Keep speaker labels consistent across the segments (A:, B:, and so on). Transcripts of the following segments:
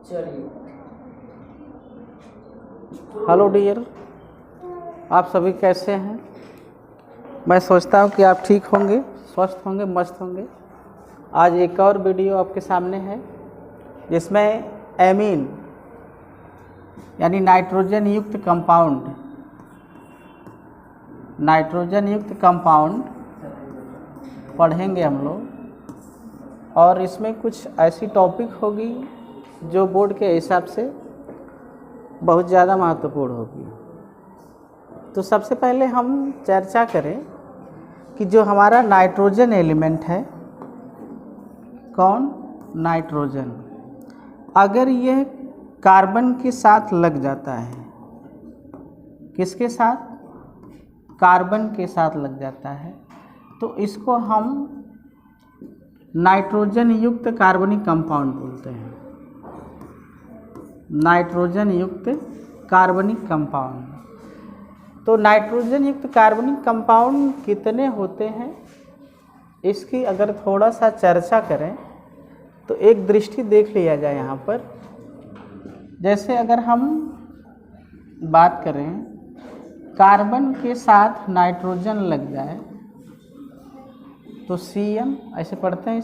A: चलिए।
B: Hello dear, आप सभी कैसे हैं? मैं सोचता हूं कि आप ठीक होंगे, स्वस्थ होंगे, मस्त होंगे। आज एक और वीडियो आपके सामने है जिसमें एमीन यानी नाइट्रोजन युक्त कंपाउंड पढ़ेंगे हम लोग। और इसमें कुछ ऐसी टॉपिक होगी जो बोर्ड के हिसाब से बहुत ज़्यादा महत्वपूर्ण होगी। तो सबसे पहले हम चर्चा करें कि जो हमारा नाइट्रोजन एलिमेंट है, कौन? नाइट्रोजन। अगर यह कार्बन के साथ लग जाता है, किसके साथ? कार्बन के साथ लग जाता है, तो इसको हम नाइट्रोजन युक्त कार्बनिक कंपाउंड बोलते हैं। नाइट्रोजन युक्त कार्बनिक कंपाउंड। तो नाइट्रोजन युक्त कार्बनिक कंपाउंड कितने होते हैं, इसकी अगर थोड़ा सा चर्चा करें तो एक दृष्टि देख लिया जाए यहाँ पर। जैसे अगर हम बात करें, कार्बन के साथ नाइट्रोजन लग जाए तो Cn, ऐसे पढ़ते हैं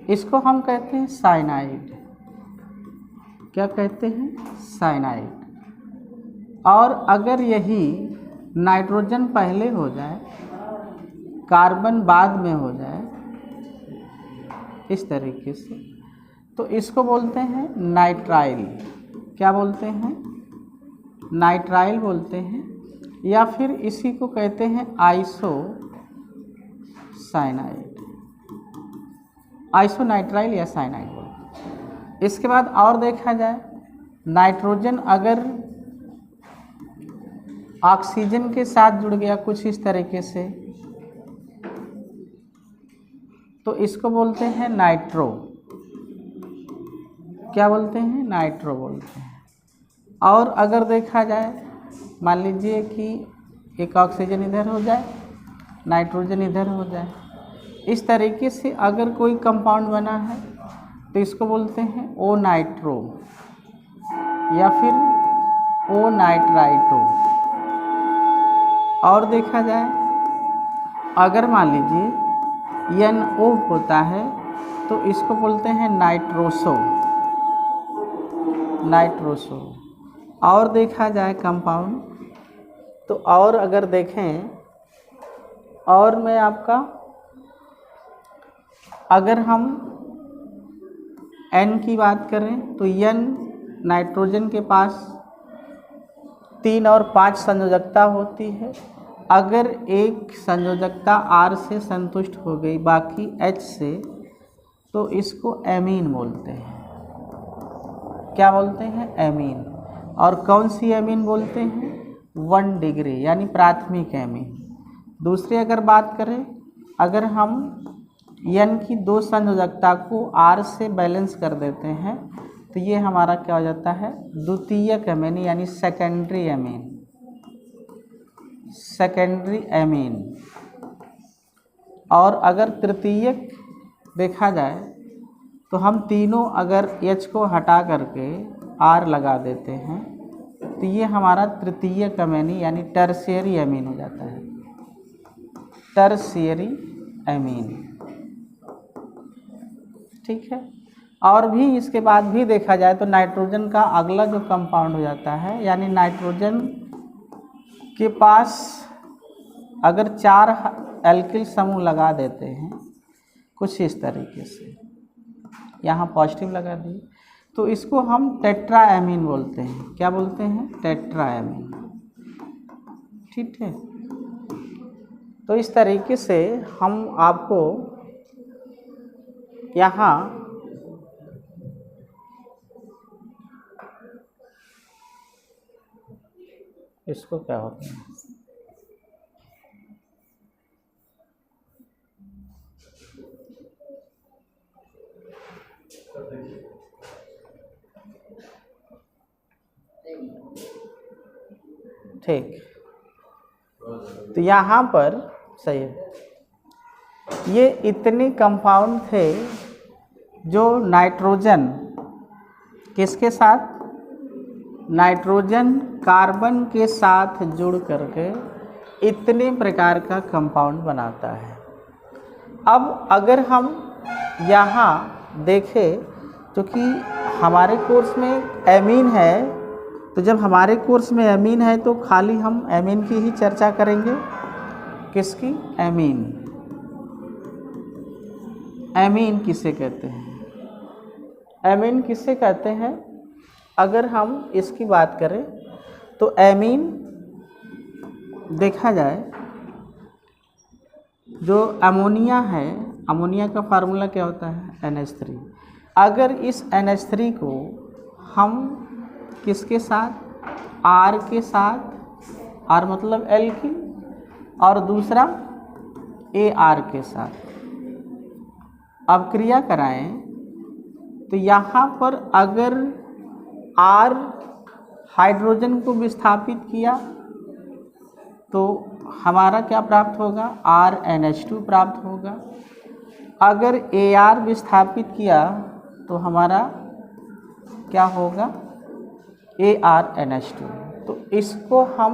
B: इसको हम कहते हैं साइनाइड। क्या कहते हैं? साइनाइड। और अगर यही नाइट्रोजन पहले हो जाए, कार्बन बाद में हो जाए, इस तरीके से, तो इसको बोलते हैं नाइट्राइल। क्या बोलते हैं? नाइट्राइल बोलते हैं, या फिर इसी को कहते हैं आइसोनाइट्राइल या साइनाइड बोलते हैं। इसके बाद और देखा जाए, नाइट्रोजन अगर ऑक्सीजन के साथ जुड़ गया कुछ इस तरीके से, तो इसको बोलते हैं नाइट्रो। क्या बोलते हैं? नाइट्रो बोलते हैं। और अगर देखा जाए, मान लीजिए कि एक ऑक्सीजन इधर हो जाए, नाइट्रोजन इधर हो जाए, इस तरीके से अगर कोई कंपाउंड बना है तो इसको बोलते हैं ओ नाइट्रो या फिर ओ नाइट्राइटो। और देखा जाए, अगर मान लीजिए NO होता है तो इसको बोलते हैं नाइट्रोसो। और देखा जाए कंपाउंड, तो और अगर देखें, और में आपका अगर हम N की बात करें तो N नाइट्रोजन के पास 3 और 5 संयोजकता होती है। अगर एक संयोजकता R से संतुष्ट हो गई, बाकी H से, तो इसको एमीन बोलते हैं। क्या बोलते हैं? एमीन। और कौन सी एमीन बोलते हैं? 1 डिग्री यानी प्राथमिक एमीन। दूसरी अगर बात करें, अगर हम N की 2 संयोजकता को R से बैलेंस कर देते हैं तो ये हमारा क्या हो जाता है? द्वितीयक एमीन यानी सेकेंडरी एमीन। और अगर तृतीयक देखा जाए तो हम तीनों अगर H को हटा करके R लगा देते हैं तो ये हमारा तृतीयक एमीन यानी टर्शियरी एमीन हो जाता है। टर्शियरी एमीन, ठीक है। और भी इसके बाद भी देखा जाए तो नाइट्रोजन का अगला जो कंपाउंड हो जाता है, यानी नाइट्रोजन के पास अगर 4 एल्किल समूह लगा देते हैं कुछ इस तरीके से, यहाँ पॉजिटिव लगा दिए, तो इसको हम टेट्राएमीन बोलते हैं। क्या बोलते हैं? टेट्राएमीन, ठीक है। तो इस तरीके से हम आपको यहाँ इसको क्या होता है, ठीक। तो यहाँ पर सही है, ये इतने कंपाउंड थे जो नाइट्रोजन किसके साथ? नाइट्रोजन कार्बन के साथ जुड़ करके इतने प्रकार का कंपाउंड बनाता है। अब अगर हम यहाँ देखें तो कि हमारे कोर्स में एमीन है, तो जब हमारे कोर्स में एमीन है तो खाली हम एमीन की ही चर्चा करेंगे। किसकी? एमीन। एमीन किसे कहते हैं? एमीन किसे कहते हैं? अगर हम इसकी बात करें तो एमीन देखा जाए, जो अमोनिया है, अमोनिया का फार्मूला क्या होता है? NH3। अगर इस NH3 को हम किसके साथ? R के साथ, R मतलब एल्किल, और दूसरा AR के साथ अब क्रिया कराएं तो यहाँ पर अगर R हाइड्रोजन को विस्थापित किया तो हमारा क्या प्राप्त होगा? RNH2 प्राप्त होगा। अगर AR विस्थापित किया तो हमारा क्या होगा? ArNH2। तो इसको हम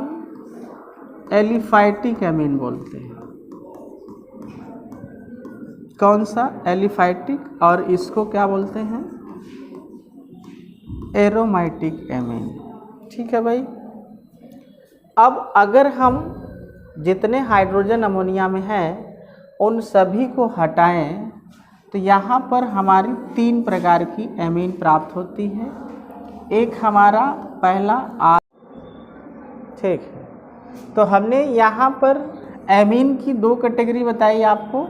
B: एलिफैटिक एमीन बोलते हैं। कौन सा? एलिफैटिक। और इसको क्या बोलते हैं? Aromatic amine. ठीक है भाई। अब अगर हम जितने हाइड्रोजन अमोनिया में हैं उन सभी को हटाएं तो यहाँ पर हमारी 3 प्रकार की एमीन प्राप्त होती है। एक हमारा पहला R। ठीक है, तो हमने यहाँ पर एमीन की 2 कैटेगरी बताई आपको,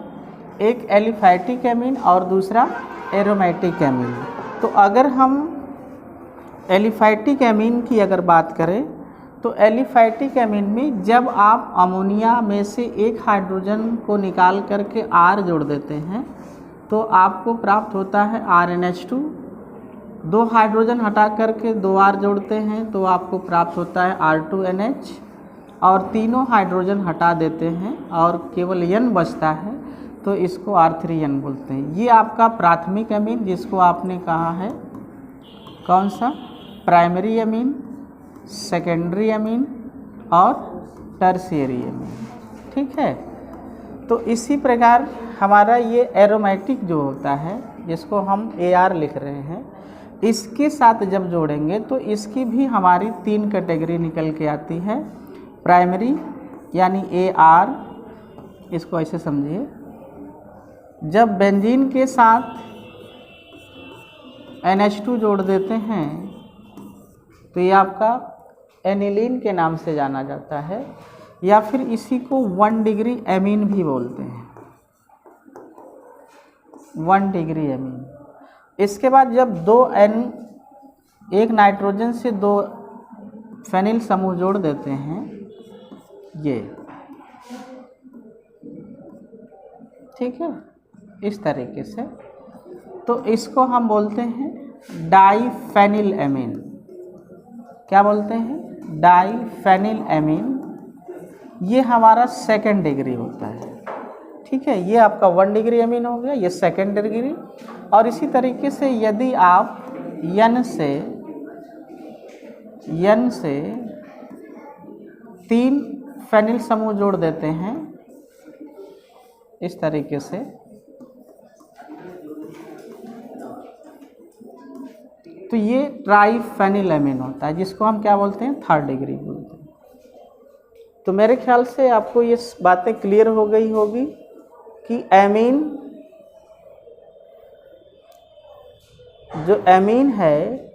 B: एक एलिफैटिक एमीन और दूसरा एरोमेटिक एमीन। तो अगर हम एलिफैटिक एमीन की अगर बात करें तो एलिफैटिक एमीन में जब आप अमोनिया में से एक हाइड्रोजन को निकाल करके R जोड़ देते हैं तो आपको प्राप्त होता है RNH2। 2 हाइड्रोजन हटा करके 2 R जोड़ते हैं तो आपको प्राप्त होता है R2NH, और तीनों हाइड्रोजन हटा देते हैं और केवल N बचता है तो इसको R3N बोलते हैं। ये आपका प्राथमिक एमीन, जिसको आपने कहा है कौन सा? प्राइमरी एमीन, सेकेंडरी एमीन और टर्शियरी एमीन। ठीक है, तो इसी प्रकार हमारा ये एरोमेटिक जो होता है, जिसको हम AR लिख रहे हैं, इसके साथ जब जोड़ेंगे तो इसकी भी हमारी 3 कैटेगरी निकल के आती है। प्राइमरी यानी AR, इसको ऐसे समझिए, जब बेंजीन के साथ NH2 जोड़ देते हैं तो ये आपका एनिलीन के नाम से जाना जाता है, या फिर इसी को 1 डिग्री एमीन भी बोलते हैं। 1 डिग्री एमीन। इसके बाद जब 2 N, एक नाइट्रोजन से 2 फेनिल समूह जोड़ देते हैं, ये ठीक है, इस तरीके से, तो इसको हम बोलते हैं डाईफेनिल एमीन। क्या बोलते हैं? Diphenyl amine. ये हमारा 2nd डिग्री होता है। ठीक है, ये आपका 1 डिग्री एमीन हो गया, ये 2nd डिग्री। और इसी तरीके से यदि आप N से 3 फेनिल समूह जोड़ देते हैं इस तरीके से, तो ये ट्राईफेनिल एमीन होता है, जिसको हम क्या बोलते हैं? 3rd डिग्री बोलते हैं। तो मेरे ख्याल से आपको ये बातें क्लियर हो गई होगी कि एमीन, जो एमीन है,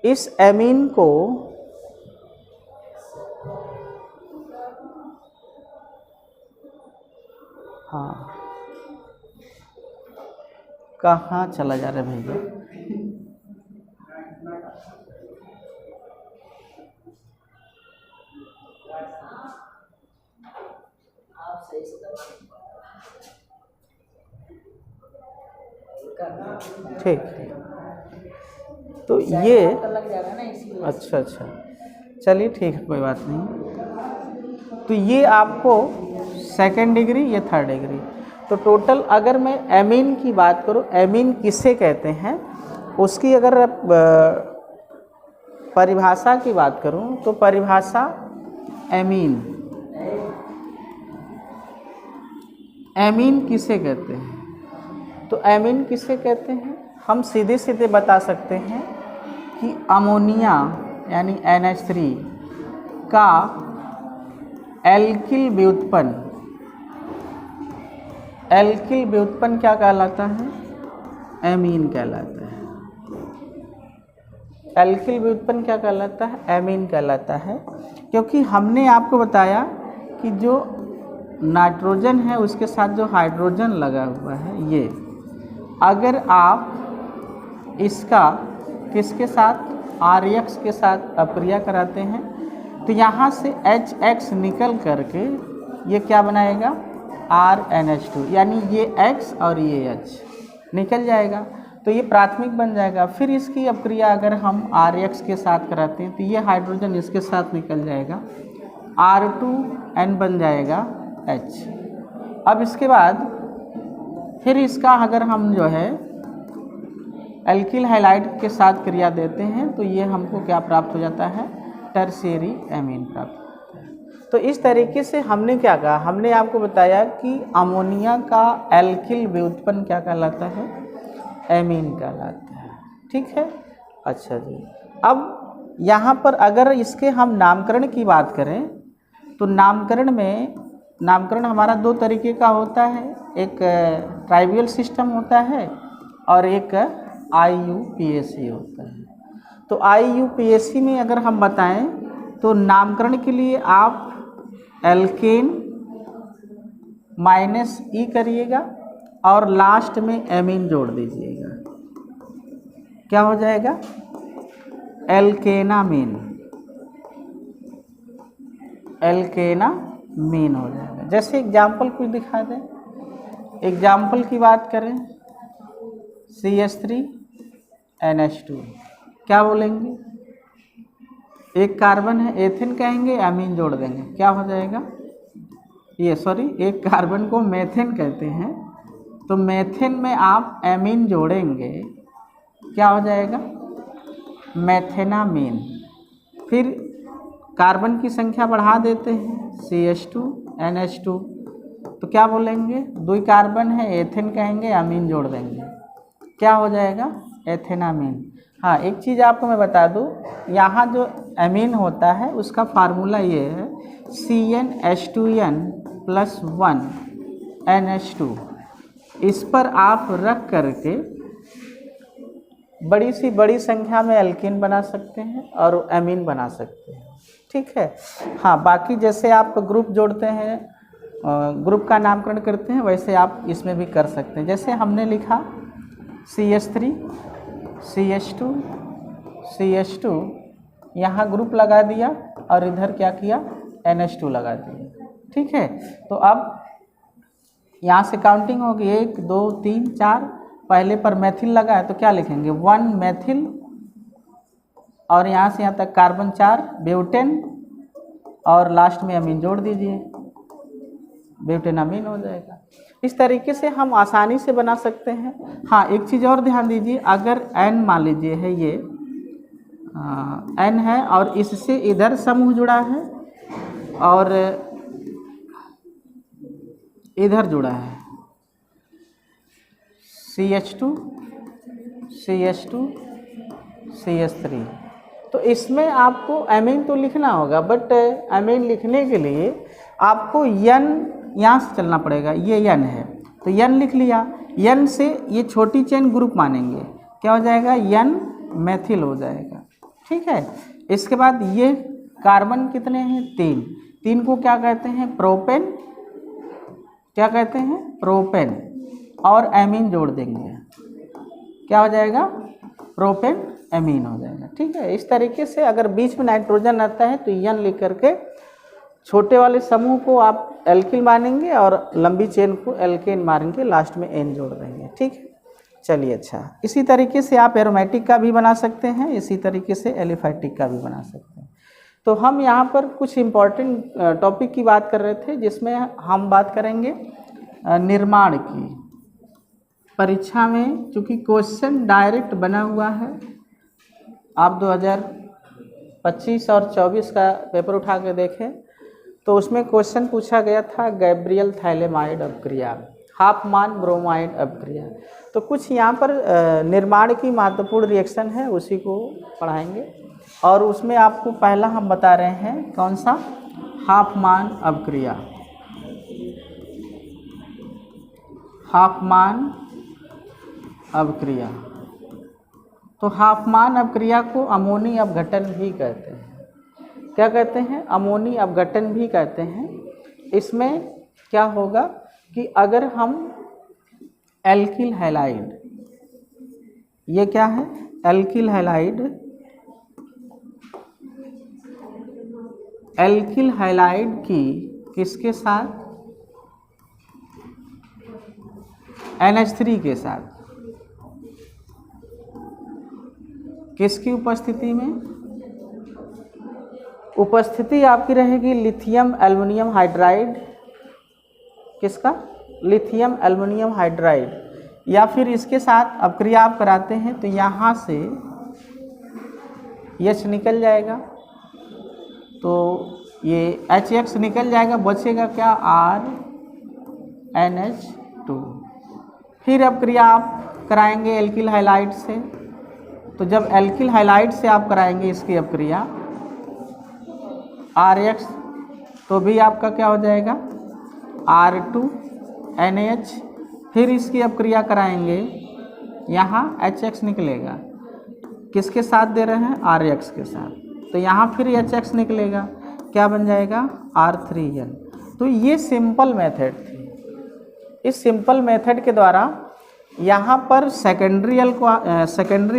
B: इस एमीन को कहाँ चला जा रहा है भैया? ठीक, तो ये अच्छा, चलिए ठीक है, कोई बात नहीं। तो ये आपको 2nd डिग्री, ये 3rd डिग्री। तो टोटल अगर मैं एमीन की बात करूँ, एमीन किसे कहते हैं? उसकी अगर परिभाषा की बात करूं तो परिभाषा एमीन, एमीन किसे कहते हैं? तो एमीन किसे कहते हैं? हम सीधे सीधे बता सकते हैं कि अमोनिया यानी NH3 का एल्किल व्युत्पन्न, एल्किल व्युत्पन्न क्या कहलाता है? एमीन कहलाता है। एल्किल व्युत्पन्न क्या कहलाता है? एमीन कहलाता है। क्योंकि हमने आपको बताया कि जो नाइट्रोजन है उसके साथ जो हाइड्रोजन लगा हुआ है, ये अगर आप इसका किसके साथ, RX के साथ अप्रिया कराते हैं तो यहाँ से HX निकल करके ये क्या बनाएगा? RNH2, यानी ये X और ये H निकल जाएगा, तो ये प्राथमिक बन जाएगा। फिर इसकी अप्रिया अगर हम RX के साथ कराते हैं तो ये हाइड्रोजन इसके साथ निकल जाएगा, R2N बन जाएगा H। अब इसके बाद फिर इसका अगर हम जो है एल्किल हाइलाइड के साथ क्रिया देते हैं तो ये हमको क्या प्राप्त हो जाता है? टर्शियरी एमीन प्राप्त होता है। तो इस तरीके से हमने क्या कहा? हमने आपको बताया कि अमोनिया का एल्किल व्युत्पन्न क्या कहलाता है? एमीन कहलाता है। ठीक है, अच्छा जी। अब यहाँ पर अगर इसके हम नामकरण की बात करें तो नामकरण में, नामकरण हमारा दो तरीके का होता है, एक ट्राइवियल सिस्टम होता है और एक IUPAC होता है। तो IUPAC में अगर हम बताएं तो नामकरण के लिए आप एल्केन -E करिएगा और लास्ट में एमीन जोड़ दीजिएगा, क्या हो जाएगा? एल्केनामीन, एल्केनामीन हो जाएगा। जैसे एग्जाम्पल कुछ दिखा दें, एग्जाम्पल की बात करें, CH3NH2 क्या बोलेंगे? एक कार्बन है, एथिन कहेंगे, एमीन जोड़ देंगे, क्या हो जाएगा? ये सॉरी, एक कार्बन को मेथेन कहते हैं, तो मेथेन में आप एमीन जोड़ेंगे, क्या हो जाएगा? मेथेनामीन। फिर कार्बन की संख्या बढ़ा देते हैं, CH2NH2, तो क्या बोलेंगे? दो कार्बन है, एथेन कहेंगे, अमीन जोड़ देंगे, क्या हो जाएगा? एथेनामीन। हाँ, एक चीज़ आपको मैं बता दूँ, यहाँ जो एमीन होता है उसका फार्मूला ये है CnH2n+1NH2। इस पर आप रख करके बड़ी सी बड़ी संख्या में एल्कीन बना सकते हैं और एमीन बना सकते हैं। ठीक है। हाँ, बाकी जैसे आप ग्रुप जोड़ते हैं, ग्रुप का नामकरण करते हैं, वैसे आप इसमें भी कर सकते हैं। जैसे हमने लिखा CH3 CH2 CH2, यहाँ ग्रुप लगा दिया और इधर क्या किया? NH2 लगा दिया। ठीक है, तो अब यहाँ से काउंटिंग होगी 1 2 3 4, पहले पर मैथिल लगा है तो क्या लिखेंगे? 1 मैथिल, और यहाँ से यहाँ तक कार्बन 4 ब्यूटेन, और लास्ट में अमीन जोड़ दीजिए, ब्यूटेन अमीन हो जाएगा। इस तरीके से हम आसानी से बना सकते हैं। हाँ, एक चीज़ और ध्यान दीजिए, अगर N मान लीजिए है, ये N है और इससे इधर समूह जुड़ा है और इधर जुड़ा है CH2 CH2 CH3, तो इसमें आपको एमीन तो लिखना होगा, बट एमीन लिखने के लिए आपको N यहाँ से चलना पड़ेगा। ये N है तो N लिख लिया, N से ये छोटी चेन ग्रुप मानेंगे, क्या हो जाएगा? N मैथिल हो जाएगा। ठीक है, इसके बाद ये कार्बन कितने हैं? 3, 3 को क्या कहते हैं? प्रोपेन, क्या कहते हैं? प्रोपेन, और एमीन जोड़ देंगे, क्या हो जाएगा? प्रोपेन एमीन हो जाएगा। ठीक है, इस तरीके से अगर बीच में नाइट्रोजन आता है तो N लिख करके छोटे वाले समूह को आप एल्किल मानेंगे और लंबी चेन को एल्केन मारेंगे, लास्ट में N जोड़ देंगे। ठीक है, चलिए अच्छा। इसी तरीके से आप एरोमेटिक का भी बना सकते हैं, इसी तरीके से एलिफैटिक का भी बना सकते हैं। तो हम यहाँ पर कुछ इम्पॉर्टेंट टॉपिक की बात कर रहे थे, जिसमें हम बात करेंगे निर्माण की। परीक्षा में चूँकि क्वेश्चन डायरेक्ट बना हुआ है, आप 2025 और 24 का पेपर उठा के देखें तो उसमें क्वेश्चन पूछा गया था गैब्रियल थैलेमाइड अपक्रिया, हाफमान ब्रोमाइड अपक्रिया। तो कुछ यहाँ पर निर्माण की महत्वपूर्ण रिएक्शन है, उसी को पढ़ाएंगे। और उसमें आपको पहला हम बता रहे हैं कौन सा, हाफमान अपक्रिया। हाफमान अपक्रिया, तो हाफमान अपक्रिया को अमोनी अपघटन भी कहते हैं। क्या कहते हैं, अमोनी अपघटन भी कहते हैं। इसमें क्या होगा कि अगर हम एल्किल हैलाइड, ये क्या है, एल्किल हैलाइड, एल्किल हैलाइड की किसके साथ, NH3 के साथ, किसकी उपस्थिति में, उपस्थिति आपकी रहेगी लिथियम एल्युमिनियम हाइड्राइड, किसका, लिथियम एल्युमिनियम हाइड्राइड, या फिर इसके साथ अपक्रिया आप कराते हैं तो यहाँ से H निकल जाएगा, तो ये HX निकल जाएगा, बचेगा क्या, RNH2। फिर अपक्रिया आप कराएंगे एल्किल हैलाइड से, तो जब एल्किल हैलाइड से आप कराएंगे इसकी अपक्रिया RX, तो भी आपका क्या हो जाएगा, R2NH। फिर इसकी अपक्रिया कराएंगे, यहाँ HX निकलेगा, किसके साथ दे रहे हैं, RX के साथ, तो यहाँ फिर HX निकलेगा, क्या बन जाएगा, R3N। तो ये सिंपल मेथड थी। इस सिंपल मेथड के द्वारा यहाँ पर सेकेंडरी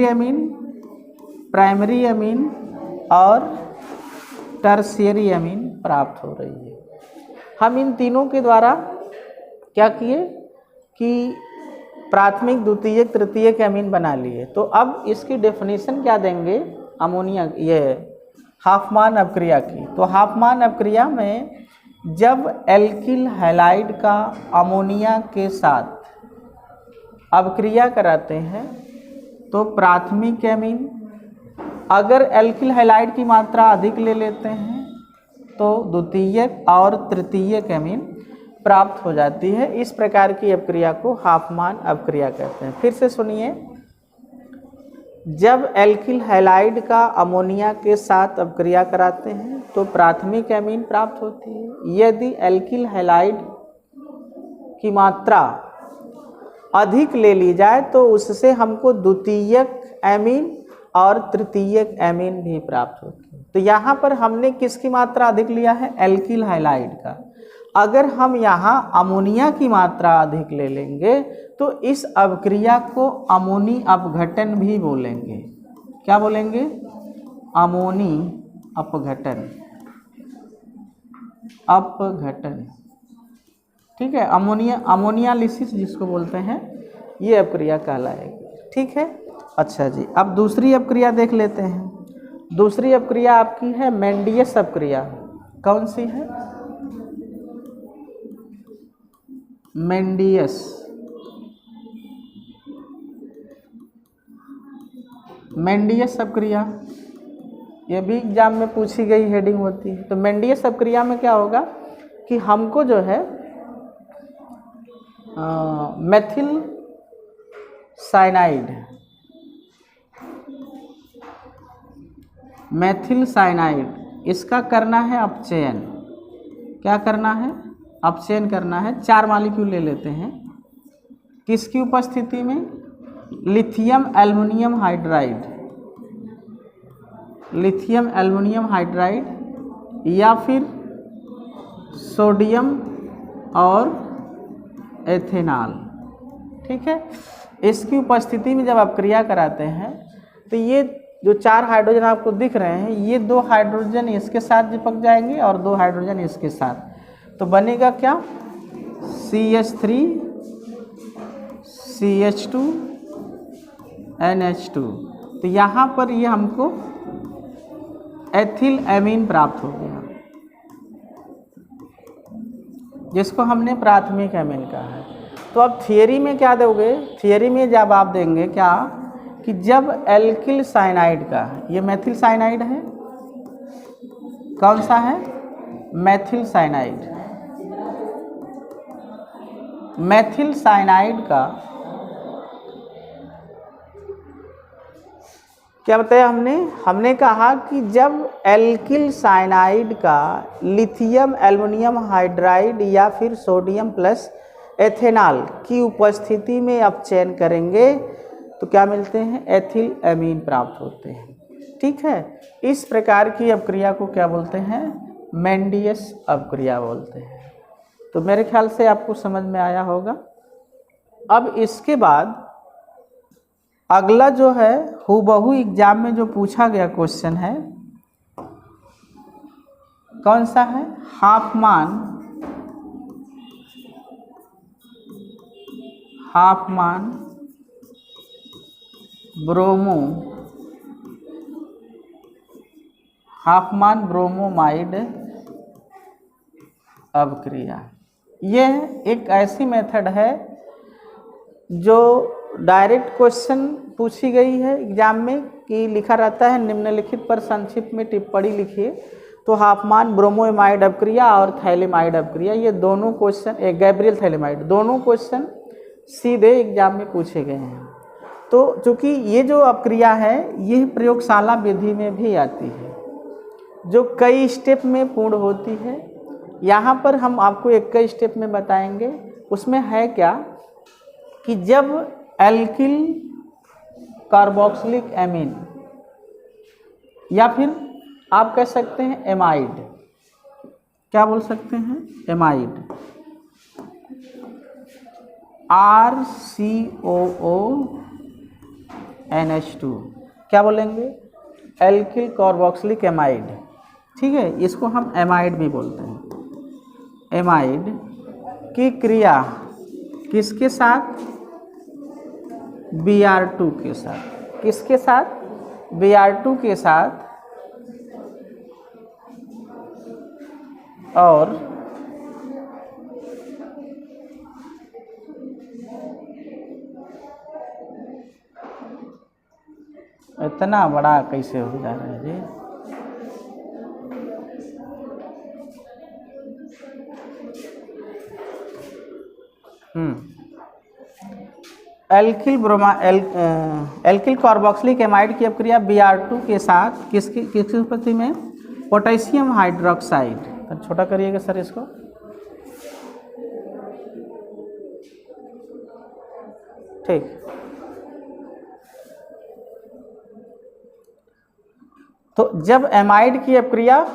B: अमीन, प्राइमरी अमीन और टर्शियरी अमीन प्राप्त हो रही है। हम इन तीनों के द्वारा क्या किए कि प्राथमिक, द्वितीयक, तृतीयक अमीन बना लिए। तो अब इसकी डेफिनेशन क्या देंगे, अमोनिया, ये हाफमान अपक्रिया की। तो हाफमान अपक्रिया में जब एल्किल हैलाइड का अमोनिया के साथ अपक्रिया कराते हैं तो प्राथमिक एमीन, अगर एल्किल हैलाइड की मात्रा अधिक ले लेते हैं तो द्वितीयक और तृतीयक एमीन प्राप्त हो जाती है। इस प्रकार की अपक्रिया को हाफमान अपक्रिया कहते हैं। फिर से सुनिए, जब एल्किल हैलाइड का अमोनिया के साथ अपक्रिया कराते हैं तो प्राथमिक एमीन प्राप्त होती है। यदि एल्किल हैलाइड की मात्रा अधिक ले ली जाए तो उससे हमको द्वितीयक एमीन और तृतीयक एमीन भी प्राप्त होती है। तो यहाँ पर हमने किसकी मात्रा अधिक लिया है, एल्किल हैलाइड का। अगर हम यहाँ अमोनिया की मात्रा अधिक ले लेंगे तो इस अपक्रिया को अमोनी अपघटन भी बोलेंगे। क्या बोलेंगे, अमोनी अपघटन, अपघटन, ठीक है, अमोनियालिसिस जिसको बोलते हैं, ये अपक्रिया कहलाएगी। ठीक है, अच्छा जी, अब दूसरी अपक्रिया देख लेते हैं। दूसरी अपक्रिया आपकी है मेंडियस अपक्रिया। कौन सी है, मेंडियस, मेंडियस अपक्रिया, ये भी एग्जाम में पूछी गई हेडिंग होती है। तो मेंडियस अपक्रिया में क्या होगा कि हमको जो है मेथिल साइनाइड, मेथिल साइनाइड, इसका करना है अपचयन। क्या करना है, अपचयन करना है। 4 मॉलिक्यूल ले लेते हैं, किसकी उपस्थिति में, lithium aluminium hydride, lithium aluminium hydride या फिर सोडियम और एथेनॉल। ठीक है, इसकी उपस्थिति में जब अपक्रिया कराते हैं तो ये जो 4 हाइड्रोजन आपको दिख रहे हैं, ये 2 हाइड्रोजन इसके साथ चिपक जाएंगे और 2 हाइड्रोजन इसके साथ, तो बनेगा क्या, CH3 CH2 NH2। तो यहाँ पर ये हमको एथिल एमीन प्राप्त हो गया, जिसको हमने प्राथमिक एमीन कहा है। तो अब थियरी में क्या दोगे, थियरी में जब आप देंगे क्या कि जब एल्किल साइनाइड का, ये मेथिल साइनाइड है, कौन सा है, मेथिल साइनाइड, मेथिल साइनाइड का क्या बताया हमने कहा कि जब एल्किल साइनाइड का लिथियम एल्युमिनियम हाइड्राइड या फिर सोडियम प्लस एथेनॉल की उपस्थिति में आप चयन करेंगे तो क्या मिलते हैं, एथिल एमीन प्राप्त होते हैं। ठीक है, इस प्रकार की अपक्रिया को क्या बोलते हैं, मेंडियस अपक्रिया बोलते हैं। तो मेरे ख्याल से आपको समझ में आया होगा। अब इसके बाद अगला जो है हूबहू एग्जाम में जो पूछा गया क्वेश्चन है, कौन सा है, हाफमान ब्रोमोमाइड अपक्रिया। यह एक ऐसी मेथड है जो डायरेक्ट क्वेश्चन पूछी गई है एग्जाम में कि लिखा रहता है निम्नलिखित पर संक्षिप्त में टिप्पणी लिखिए। तो हाफमान ब्रोमोमाइड अपक्रिया और थैलेमाइड अपक्रिया, ये दोनों क्वेश्चन, एक गैब्रियल थैलेमाइड, दोनों क्वेश्चन सीधे एग्जाम में पूछे गए हैं। तो चूँकि ये जो अपक्रिया है ये प्रयोगशाला विधि में भी आती है, जो कई स्टेप में पूर्ण होती है। यहाँ पर हम आपको एक कई स्टेप में बताएंगे। उसमें है क्या कि जब एल्किल कार्बोक्सिलिक एमीन या फिर आप कह सकते हैं एमाइड, क्या बोल सकते हैं, एमाइड, RCOONH2, क्या बोलेंगे, एल्किल कार्बोक्सिलिक एमाइड। ठीक है, इसको हम एमाइड भी बोलते हैं। एमाइड की क्रिया किसके साथ, Br2 के साथ, किसके साथ, Br2 के साथ, और इतना बड़ा कैसे हो जा रहा है जी, एल्किल कार्बोक्सिलिक एमाइड की अपक्रिया Br2 के साथ किसकी उपस्थिति में, पोटेशियम हाइड्रोक्साइड। छोटा करिएगा सर इसको, ठीक। तो जब एमाइड की अपक्रिया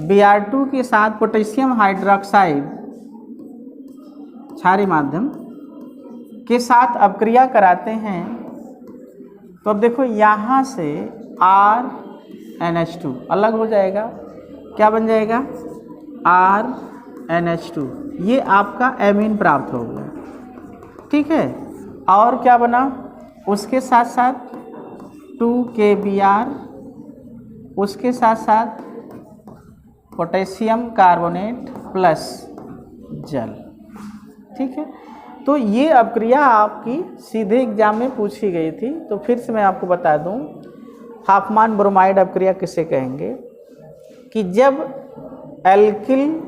B: Br2 के साथ पोटेशियम हाइड्रोक्साइड क्षारीय माध्यम के साथ अपक्रिया कराते हैं तो अब देखो यहाँ से RNH2 अलग हो जाएगा, क्या बन जाएगा, RNH2, ये आपका एमीन प्राप्त हो गया। ठीक है, और क्या बना, उसके साथ साथ 2KBr, उसके साथ साथ पोटेशियम कार्बोनेट प्लस जल। ठीक है, तो ये अपक्रिया आपकी सीधे एग्जाम में पूछी गई थी। तो फिर से मैं आपको बता दूं, हाफमान ब्रोमाइड अपक्रिया किसे कहेंगे कि जब एल्किल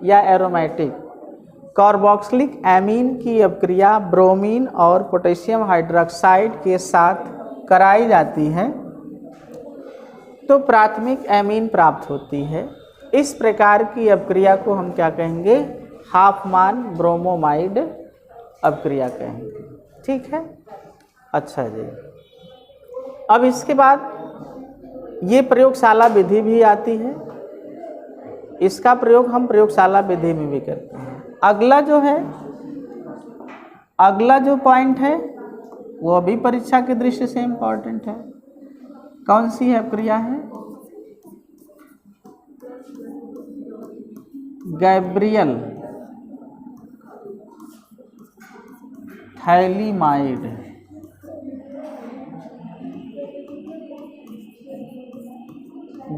B: या एरोमेटिक कार्बोक्सिलिक एमीन की अपक्रिया ब्रोमीन और पोटेशियम हाइड्रोक्साइड के साथ कराई जाती है तो प्राथमिक एमीन प्राप्त होती है। इस प्रकार की अपक्रिया को हम क्या कहेंगे, हाफमान ब्रोमोमाइड अपक्रिया कहेंगे। ठीक है, अच्छा जी। अब इसके बाद ये प्रयोगशाला विधि भी आती है, इसका प्रयोग हम प्रयोगशाला विधि में भी करते हैं। अगला जो पॉइंट है वो भी परीक्षा की दृष्टि से इम्पॉर्टेंट है। कौन सी है अपक्रिया है, गैब्रियल थैलीमाइड।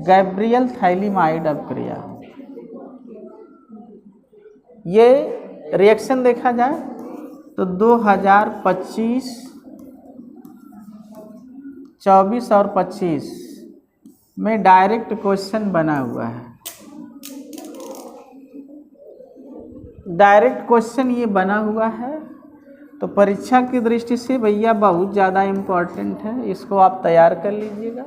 B: गैब्रियल थैलीमाइड अपक्रिया, ये रिएक्शन देखा जाए तो 2025, 24 और 25 में डायरेक्ट क्वेश्चन बना हुआ है। डायरेक्ट क्वेश्चन ये बना हुआ है, तो परीक्षा की दृष्टि से भैया बहुत ज़्यादा इम्पोर्टेंट है, इसको आप तैयार कर लीजिएगा।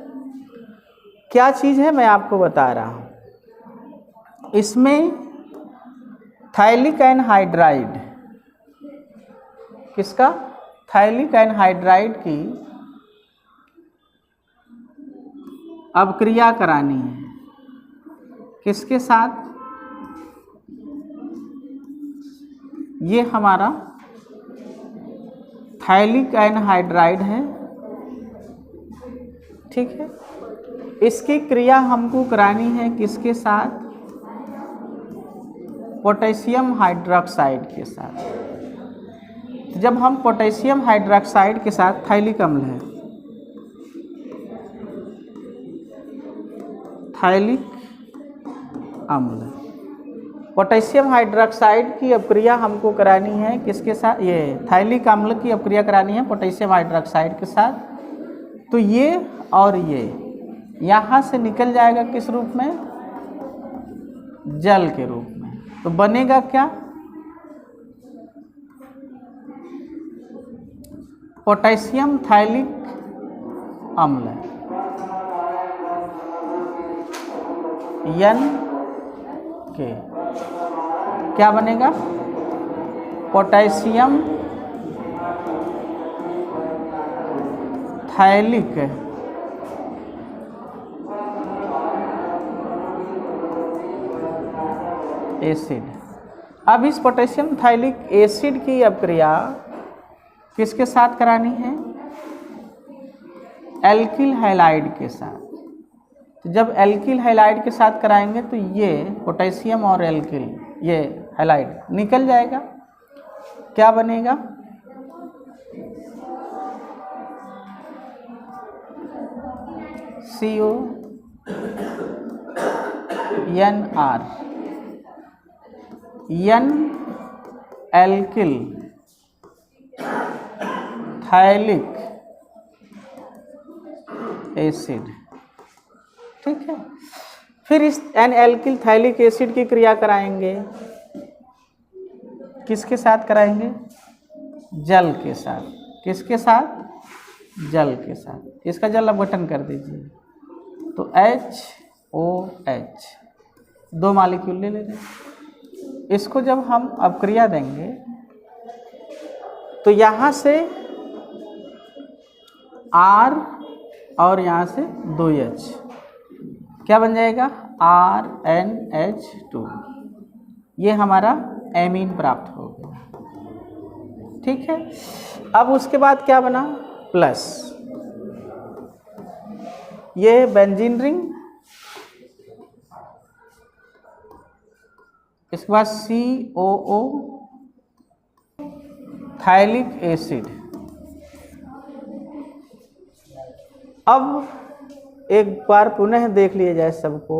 B: क्या चीज़ है मैं आपको बता रहा हूँ। इसमें थाइलिक एनहाइड्राइड, किसका? थाइलिक एनहाइड्राइड की अपक्रिया करानी है। किसके साथ? ये हमारा थाइलिक एनहाइड्राइड है, ठीक है। इसकी क्रिया हमको करानी है किसके साथ? पोटेशियम हाइड्रोक्साइड के साथ। जब हम पोटेशियम हाइड्रोक्साइड के साथ थाइलिक अम्ल है, थाइलिक अम्ल, पोटेशियम हाइड्रोक्साइड की अपक्रिया हमको करानी है किसके साथ? ये थाइलिक अम्ल की अपक्रिया करानी है पोटेशियम हाइड्रोक्साइड के साथ। तो ये और ये यहाँ से निकल जाएगा किस रूप में? जल के रूप में। तो बनेगा क्या? पोटेशियम थाइलिक अम्ल, N के क्या बनेगा? Potassium phthalic acid. अब इस पोटेशियम थाइलिक एसिड की अपक्रिया किसके साथ करानी है? एल्किल हैलाइड के साथ। तो जब एल्किल हैलाइड के साथ कराएंगे तो ये पोटेशियम और एल्किल, ये हैलाइड निकल जाएगा। क्या बनेगा? CONR, N एल्किल थाइलिक एसिड, ठीक है। फिर इस N एल्किल थाइलिक एसिड की क्रिया कराएंगे, किसके साथ कराएंगे? जल के साथ। किसके साथ? जल के साथ। इसका जल अपघटन कर दीजिए, तो HOH, 2 मॉलिक्यूल ले लेंगे। इसको जब हम अपक्रिया देंगे तो यहाँ से R और यहाँ से 2H, क्या बन जाएगा? RNH2। ये हमारा एमीन प्राप्त हो गया, ठीक है। अब उसके बाद क्या बना? प्लस, ये बेंजीन रिंग, इसके बाद COO थाइलिक एसिड। अब एक बार पुनः देख लिया जाए सबको।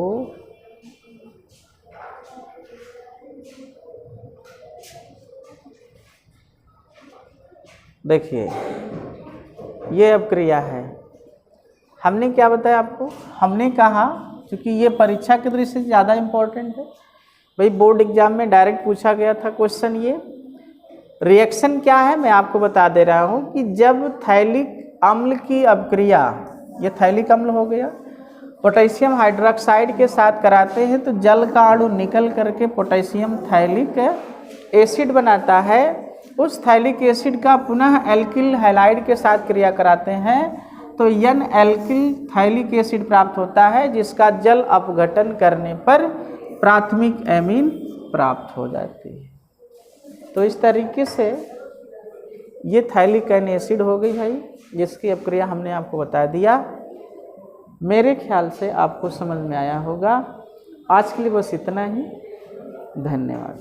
B: देखिए ये अपक्रिया है। हमने क्या बताया आपको? हमने कहा क्योंकि ये परीक्षा की दृष्टि से ज़्यादा इम्पोर्टेंट है भाई, बोर्ड एग्जाम में डायरेक्ट पूछा गया था क्वेश्चन। ये रिएक्शन क्या है मैं आपको बता दे रहा हूँ कि जब थाइलिक अम्ल की अपक्रिया, ये थाइलिक अम्ल हो गया, पोटेशियम हाइड्रोक्साइड के साथ कराते हैं तो जल का अणु निकल करके पोटेशियम थाइलिक एसिड बनाता है। उस थाइलिक एसिड का पुनः एल्किल हैलाइड के साथ क्रिया कराते हैं तो N एल्किल थाइलिक एसिड प्राप्त होता है, जिसका जल अपघटन करने पर प्राथमिक एमीन प्राप्त हो जाती है। तो इस तरीके से ये थाइलिक एन एसिड हो गई भाई, जिसकी अपक्रिया हमने आपको बता दिया। मेरे ख्याल से आपको समझ में आया होगा। आज के लिए बस इतना ही। धन्यवाद।